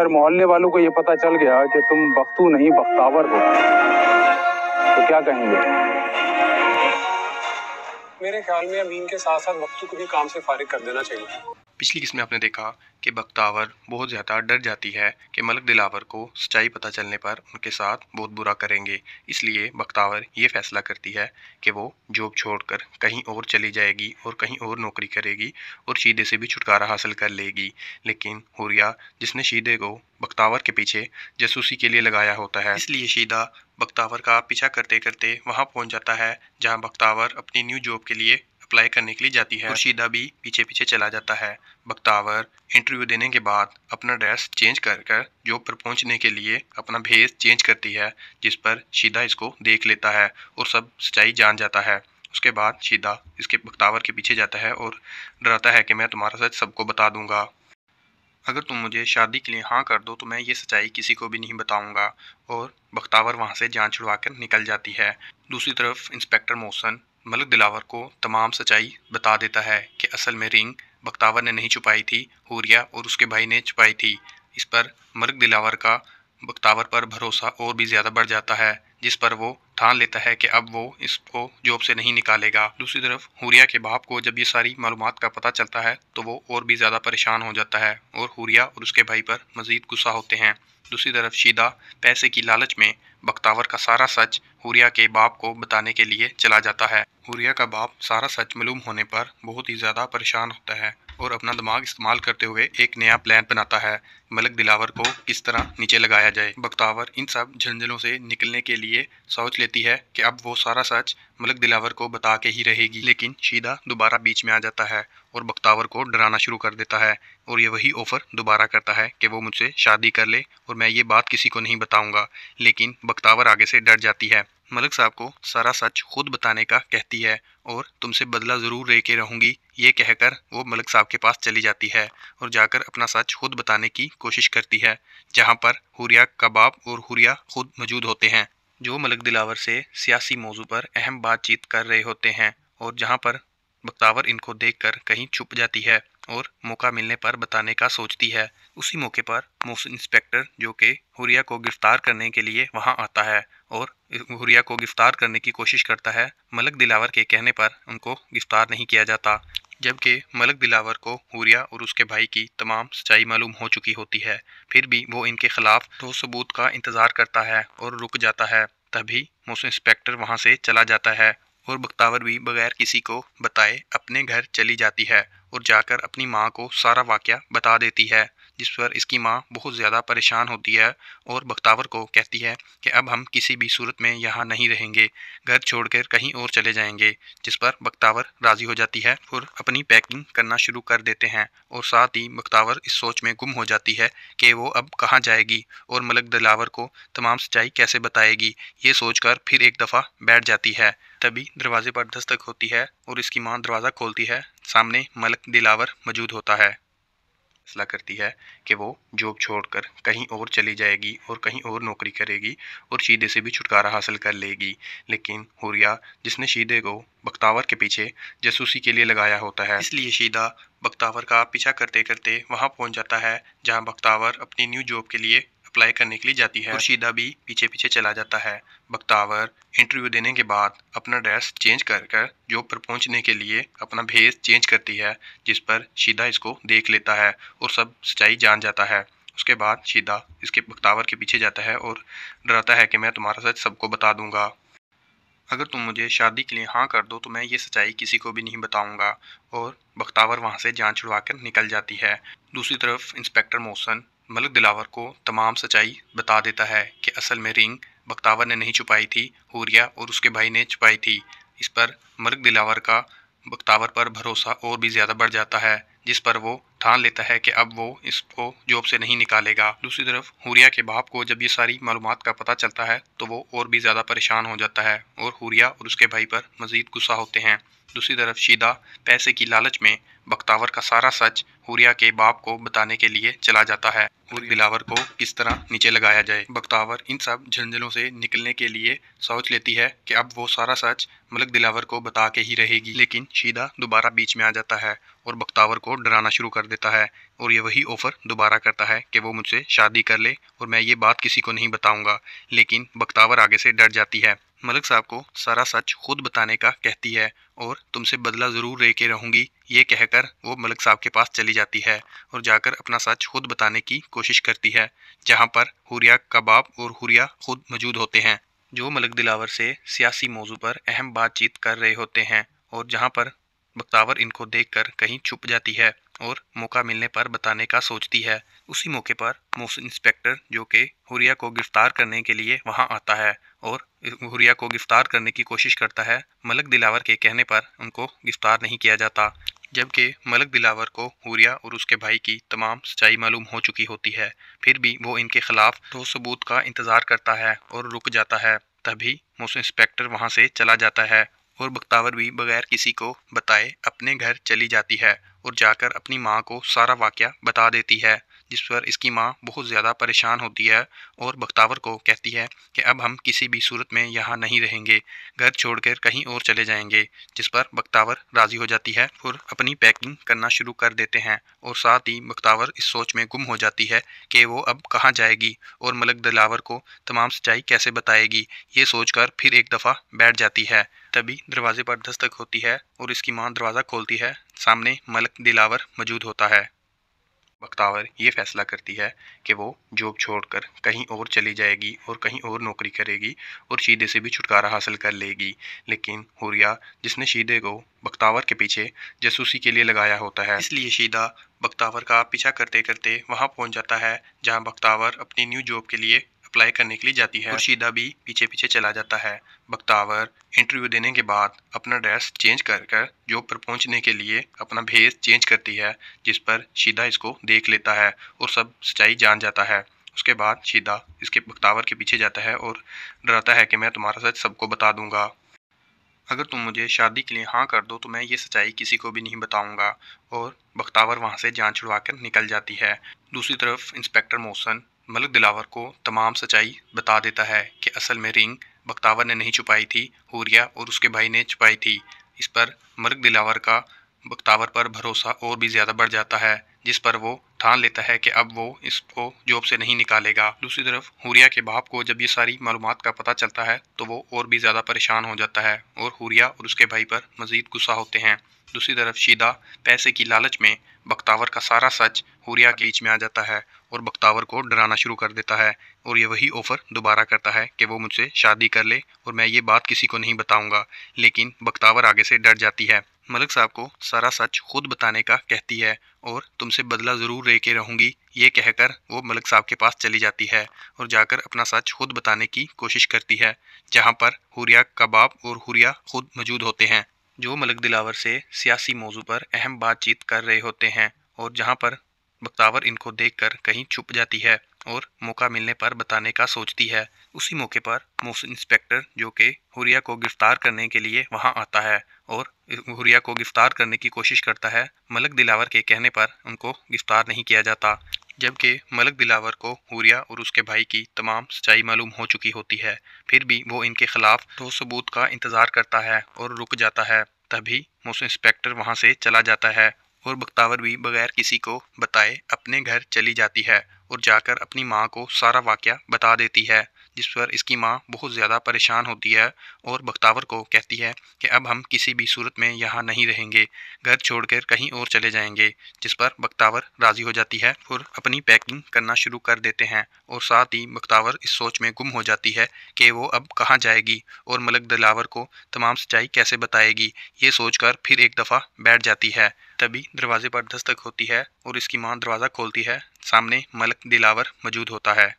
अगर मोहल्ले वालों को ये पता चल गया कि तुम बख्तू नहीं बख्तावर हो तो क्या कहेंगे? मेरे ख्याल में अमीन के साथ साथ बख्तू को भी काम से फारिग कर देना चाहिए। पिछली किस्त में आपने देखा कि बख्तावर बहुत ज़्यादा डर जाती है कि मलिक दिलावर को सच्चाई पता चलने पर उनके साथ बहुत बुरा करेंगे। इसलिए बख्तावर ये फैसला करती है कि वो जॉब छोड़कर कहीं और चली जाएगी और कहीं और नौकरी करेगी और शीदे से भी छुटकारा हासिल कर लेगी। लेकिन हुरिया, जिसने शीदे को बख्तावर के पीछे जासूसी के लिए लगाया होता है, इसलिए शीदा बख्तावर का पीछा करते करते वहाँ पहुँच जाता है जहाँ बख्तावर अपनी न्यू जॉब के लिए अप्लाई करने के लिए जाती है और शीदा भी पीछे पीछे चला जाता है। बख्तावर इंटरव्यू देने के बाद अपना ड्रेस चेंज कर जॉब पर पहुंचने के लिए अपना भेस चेंज करती है, जिस पर शीदा इसको देख लेता है और सब सच्चाई जान जाता है। उसके बाद शीदा इसके बख्तावर के पीछे जाता है और डराता है कि मैं तुम्हारा सच सबको बता दूंगा। अगर तुम मुझे शादी के लिए हाँ कर दो तो मैं ये सच्चाई किसी को भी नहीं बताऊंगा। और बख्तावर वहाँ से जान छुड़वा कर निकल जाती है। दूसरी तरफ इंस्पेक्टर मोहसन मलिक दिलावर को तमाम सच्चाई बता देता है कि असल में रिंग बख्तावर ने नहीं छुपाई थी, हुरिया और उसके भाई ने छुपाई थी। इस पर मलिक दिलावर का बख्तावर पर भरोसा और भी ज़्यादा बढ़ जाता है, जिस पर वो ठान लेता है कि अब वो इसको जॉब से नहीं निकालेगा। दूसरी तरफ हुरिया के बाप को जब ये सारी मालूमात का पता चलता है तो वो और भी ज़्यादा परेशान हो जाता है और हुरिया और उसके भाई पर मज़ीद गुस्सा होते हैं। दूसरी तरफ शीदा पैसे की लालच में बख्तावर का सारा सच हुरिया के बाप को बताने के लिए चला जाता है। हुरिया का बाप सारा सच मालूम होने पर बहुत ही ज़्यादा परेशान होता है और अपना दिमाग इस्तेमाल करते हुए एक नया प्लान बनाता है, मलिक दिलावर को किस तरह नीचे लगाया जाए। बख्तावर इन सब झंझलों से निकलने के लिए सोच लेती है कि अब वो सारा सच मलिक दिलावर को बता के ही रहेगी। लेकिन शीदा दोबारा बीच में आ जाता है और बख्तावर को डराना शुरू कर देता है और ये वही ऑफर दोबारा करता है कि वो मुझसे शादी कर ले और मैं ये बात किसी को नहीं बताऊंगा। लेकिन बख्तावर आगे से डर जाती है। मलिक साहब को सारा सच खुद बताने का कहती है और तुमसे बदला ज़रूर लेके रहूँगी, ये कहकर वो मलिक साहब के पास चली जाती है और जाकर अपना सच खुद बताने की कोशिश करती है, जहाँ पर हुरिया का बाप और हुरिया खुद मौजूद होते हैं, जो मलिक दिलावर से सियासी मौजू पर अहम बातचीत कर रहे होते हैं और जहाँ पर बख्तावर इनको देखकर कहीं छुप जाती है और मौका मिलने पर बताने का सोचती है। उसी मौके पर मोहसिन इंस्पेक्टर, जो कि हुरिया को गिरफ्तार करने के लिए वहां आता है और हुरिया को गिरफ्तार करने की कोशिश करता है। मलिक दिलावर के कहने पर उनको गिरफ्तार नहीं किया जाता, जबकि मलिक दिलावर को हुरिया और उसके भाई की तमाम सच्चाई मालूम हो चुकी होती है। फिर भी वो इनके खिलाफ ठोस सबूत का इंतजार करता है और रुक जाता है। तभी मोहसिन इंस्पेक्टर वहां से चला जाता है और बख्तावर भी बगैर किसी को बताए अपने घर चली जाती है और जाकर अपनी माँ को सारा वाकया बता देती है, जिस पर इसकी माँ बहुत ज़्यादा परेशान होती है और बख्तावर को कहती है कि अब हम किसी भी सूरत में यहाँ नहीं रहेंगे, घर छोड़कर कहीं और चले जाएंगे। जिस पर बख्तावर राज़ी हो जाती है और अपनी पैकिंग करना शुरू कर देते हैं और साथ ही बख्तावर इस सोच में गुम हो जाती है कि वो अब कहाँ जाएगी और मलिक दिलावर को तमाम सच्चाई कैसे बताएगी। ये सोचकर फिर एक दफ़ा बैठ जाती है। तभी दरवाजे पर दस्तक होती है और इसकी माँ दरवाज़ा खोलती है। सामने मलिक दिलावर मौजूद होता है। फैसला करती है कि वो जॉब छोड़कर कहीं और चली जाएगी और कहीं और नौकरी करेगी और शीदे से भी छुटकारा हासिल कर लेगी। लेकिन हुरिया, जिसने शीदे को बख्तावर के पीछे जासूसी के लिए लगाया होता है, इसलिए शीदा बख्तावर का पीछा करते करते वहां पहुंच जाता है जहां बख्तावर अपनी न्यू जॉब के लिए अप्लाई करने के लिए जाती है और शीदा भी पीछे पीछे चला जाता है। बख्तावर इंटरव्यू देने के बाद अपना ड्रेस चेंज कर जॉब पर पहुंचने के लिए अपना भेस चेंज करती है, जिस पर शीदा इसको देख लेता है और सब सच्चाई जान जाता है। उसके बाद शीदा इसके बख्तावर के पीछे जाता है और डराता है कि मैं तुम्हारा सच सबको बता दूंगा। अगर तुम मुझे शादी के लिए हाँ कर दो तो मैं ये सच्चाई किसी को भी नहीं बताऊंगा। और बख्तावर वहाँ से जान छुड़वा कर निकल जाती है। दूसरी तरफ इंस्पेक्टर मोहसन मलिक दिलावर को तमाम सच्चाई बता देता है कि असल में रिंग बख्तावर ने नहीं छुपाई थी, हुरिया और उसके भाई ने छुपाई थी। इस पर मलिक दिलावर का बख्तावर पर भरोसा और भी ज़्यादा बढ़ जाता है, जिस पर वो ठान लेता है कि अब वो इसको जॉब से नहीं निकालेगा। दूसरी तरफ हुरिया के बाप को जब ये सारी मालूमात का पता चलता है तो वो और भी ज़्यादा परेशान हो जाता है और हुरिया और उसके भाई पर मज़ीद गुस्सा होते हैं। दूसरी तरफ शीदा पैसे की लालच में बख्तावर का सारा सच हुरिया के बाप को बताने के लिए चला जाता है और दिलावर को किस तरह नीचे लगाया जाए। बख्तावर इन सब झंझलों से निकलने के लिए सोच लेती है कि अब वो सारा सच मलिक दिलावर को बता के ही रहेगी। लेकिन शीदा दोबारा बीच में आ जाता है और बख्तावर को डराना शुरू कर देता है और ये वही ऑफ़र दोबारा करता है कि वो मुझसे शादी कर ले और मैं ये बात किसी को नहीं बताऊंगा। लेकिन बख्तावर आगे से डर जाती है। मलिक साहब को सारा सच खुद बताने का कहती है और तुमसे बदला ज़रूर लेके रहूँगी, ये कहकर वो मलिक साहब के पास चली जाती है और जाकर अपना सच खुद बताने की कोशिश करती है, जहाँ पर हुरिया का बाप और हुरिया खुद मौजूद होते हैं, जो मलिक दिलावर से सियासी मौजू पर अहम बातचीत कर रहे होते हैं और जहाँ पर बख्तावर इनको देखकर कहीं छुप जाती है और मौका मिलने पर बताने का सोचती है। उसी मौके पर मोहसिन इंस्पेक्टर, जो कि हुरिया को गिरफ्तार करने के लिए वहां आता है और हुरिया को गिरफ्तार करने की कोशिश करता है। मलिक दिलावर के कहने पर उनको गिरफ्तार नहीं किया जाता, जबकि मलिक दिलावर को हुरिया और उसके भाई की तमाम सच्चाई मालूम हो चुकी होती है। फिर भी वो इनके खिलाफ ठोस सबूत का इंतजार करता है और रुक जाता है। तभी मोहसिन इंस्पेक्टर वहां से चला जाता है और बख्तावर भी बगैर किसी को बताए अपने घर चली जाती है और जाकर अपनी माँ को सारा वाकया बता देती है, जिस पर इसकी माँ बहुत ज़्यादा परेशान होती है और बख्तावर को कहती है कि अब हम किसी भी सूरत में यहाँ नहीं रहेंगे, घर छोड़कर कहीं और चले जाएंगे। जिस पर बख्तावर राज़ी हो जाती है और अपनी पैकिंग करना शुरू कर देते हैं और साथ ही बख्तावर इस सोच में गुम हो जाती है कि वो अब कहाँ जाएगी और मलिक दिलावर को तमाम सच्चाई कैसे बताएगी। ये सोचकर फिर एक दफ़ा बैठ जाती है। तभी दरवाजे पर दस्तक होती है और इसकी माँ दरवाज़ा खोलती है। सामने मलिक दिलावर मौजूद होता है। बख्तावर ये फैसला करती है कि वो जॉब छोड़कर कहीं और चली जाएगी और कहीं और नौकरी करेगी और शीदे से भी छुटकारा हासिल कर लेगी। लेकिन हुरिया, जिसने शीदे को बख्तावर के पीछे जासूसी के लिए लगाया होता है, इसलिए शीदा बख्तावर का पीछा करते करते वहां पहुंच जाता है जहां बख्तावर अपनी न्यू जॉब के लिए अप्लाई करने के लिए जाती है और शीदा भी पीछे पीछे चला जाता है। बख्तावर इंटरव्यू देने के बाद अपना ड्रेस चेंज कर कर जॉब पर पहुंचने के लिए अपना भेस चेंज करती है, जिस पर शीदा इसको देख लेता है और सब सच्चाई जान जाता है। उसके बाद शीदा इसके बख्तावर के पीछे जाता है और डराता है कि मैं तुम्हारा सच सबको बता दूंगा। अगर तुम मुझे शादी के लिए हाँ कर दो तो मैं ये सच्चाई किसी को भी नहीं बताऊंगा। और बख्तावर वहां से जान छुड़वा कर निकल जाती है। दूसरी तरफ इंस्पेक्टर मोहसिन मलिक दिलावर को तमाम सच्चाई बता देता है कि असल में रिंग बख्तावर ने नहीं छुपाई थी, हुरिया और उसके भाई ने छुपाई थी। इस पर मलिक दिलावर का बख्तावर पर भरोसा और भी ज़्यादा बढ़ जाता है, जिस पर वो ठान लेता है कि अब वो इसको जॉब से नहीं निकालेगा। दूसरी तरफ हुरिया के बाप को जब ये सारी मालूमात का पता चलता है तो वो और भी ज़्यादा परेशान हो जाता है और हुरिया और उसके भाई पर मज़ीद गुस्सा होते हैं। दूसरी तरफ शीदा पैसे की लालच में बख्तावर का सारा सच हुरिया के बीच में आ जाता है और बख्तावर को डराना शुरू कर देता है और ये वही ऑफ़र दोबारा करता है कि वो मुझसे शादी कर ले और मैं ये बात किसी को नहीं बताऊंगा। लेकिन बख्तावर आगे से डर जाती है। मलिक साहब को सारा सच खुद बताने का कहती है और तुमसे बदला ज़रूर लेके रहूँगी, ये कहकर वो मलिक साहब के पास चली जाती है और जाकर अपना सच खुद बताने की कोशिश करती है, जहाँ पर हुरिया का बाप और हुरिया खुद मौजूद होते हैं, जो मलिक दिलावर से सियासी मौजू पर अहम बातचीत कर रहे होते हैं और जहाँ पर बख्तावर इनको देखकर कहीं छुप जाती है और मौका मिलने पर बताने का सोचती है। उसी मौके पर मोहसिन इंस्पेक्टर, जो कि हुरिया को गिरफ्तार करने के लिए वहां आता है और हुरिया को गिरफ्तार करने की कोशिश करता है। मलिक दिलावर के कहने पर उनको गिरफ्तार नहीं किया जाता, जबकि मलिक दिलावर को हुरिया और उसके भाई की तमाम सच्चाई मालूम हो चुकी होती है। फिर भी वो इनके खिलाफ ठोस सबूत का इंतजार करता है और रुक जाता है। तभी मोहसिन इंस्पेक्टर वहां से चला जाता है और बख्तावर भी बगैर किसी को बताए अपने घर चली जाती है और जाकर अपनी माँ को सारा वाकया बता देती है, जिस पर इसकी माँ बहुत ज़्यादा परेशान होती है और बख्तावर को कहती है कि अब हम किसी भी सूरत में यहाँ नहीं रहेंगे, घर छोड़कर कहीं और चले जाएंगे। जिस पर बख्तावर राज़ी हो जाती है और अपनी पैकिंग करना शुरू कर देते हैं और साथ ही बख्तावर इस सोच में गुम हो जाती है कि वो अब कहाँ जाएगी और मलिक दिलावर को तमाम सच्चाई कैसे बताएगी। ये सोचकर फिर एक दफ़ा बैठ जाती है। तभी दरवाजे पर दस्तक होती है और इसकी माँ दरवाज़ा खोलती है। सामने मलिक दिलावर मौजूद होता है।